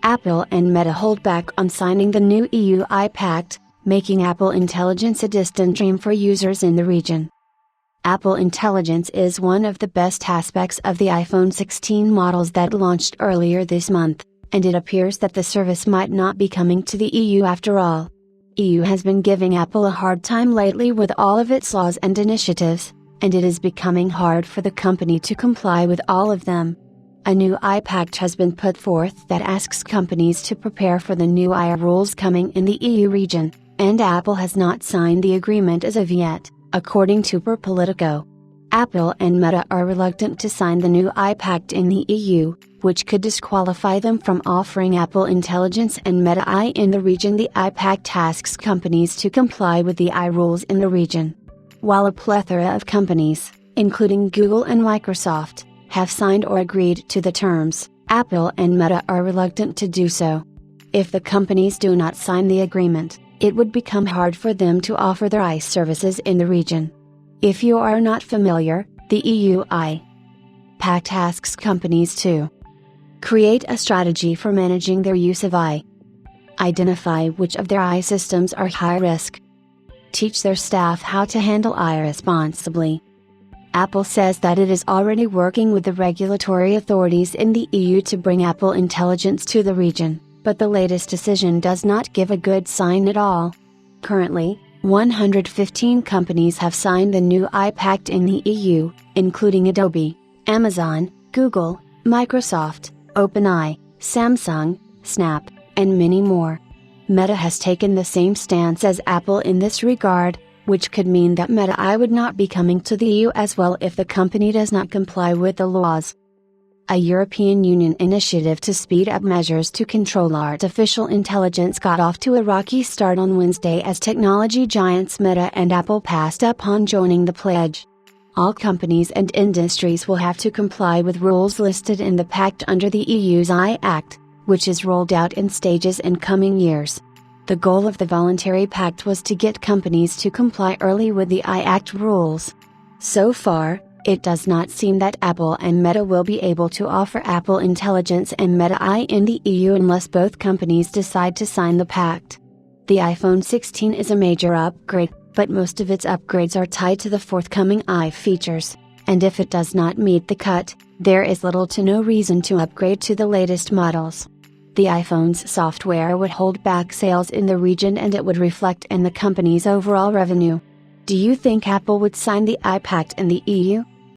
Apple and Meta hold back on signing the new EU Pact, making Apple Intelligence a distant dream for users in the region. Apple Intelligence is one of the best aspects of the iPhone 16 models that launched earlier this month, and it appears that the service might not be coming to the EU after all. EU has been giving Apple a hard time lately with all of its laws and initiatives, and it is becoming hard for the company to comply with all of them. A new Pact has been put forth that asks companies to prepare for the new II rules coming in the EU region, and Apple has not signed the agreement as of yet, according to Politico. Apple and Meta are reluctant to sign the new Pact in the EU, which could disqualify them from offering Apple Intelligence and Meta I in the region. The Pact asks companies to comply with the II rules in the region. While a plethora of companies, including Google and Microsoft, have signed or agreed to the terms, Apple and Meta are reluctant to do so. If the companies do not sign the agreement, it would become hard for them to offer their AI services in the region. If you are not familiar, the EU Pact asks companies to create a strategy for managing their use of AI, identify which of their AI systems are high risk, teach their staff how to handle AI responsibly. Apple says that it is already working with the regulatory authorities in the EU to bring Apple Intelligence to the region, but the latest decision does not give a good sign at all. Currently, 115 companies have signed the new Pact in the EU, including Adobe, Amazon, Google, Microsoft, OpenAI, Samsung, Snap, and many more. Meta has taken the same stance as Apple in this regard, which could mean that Meta I would not be coming to the EU as well if the company does not comply with the laws. A European Union initiative to speed up measures to control artificial intelligence got off to a rocky start on Wednesday as technology giants Meta and Apple passed up on joining the pledge. All companies and industries will have to comply with rules listed in the Pact under the EU's AI Act, which is rolled out in stages in coming years. The goal of the voluntary pact was to get companies to comply early with the AI Act rules. So far, it does not seem that Apple and Meta will be able to offer Apple Intelligence and Meta I in the EU unless both companies decide to sign the pact. The iPhone 16 is a major upgrade, but most of its upgrades are tied to the forthcoming AI features, and if it does not meet the cut, there is little to no reason to upgrade to the latest models. The iPhone's software would hold back sales in the region and it would reflect in the company's overall revenue. Do you think Apple would sign the Pact in the EU?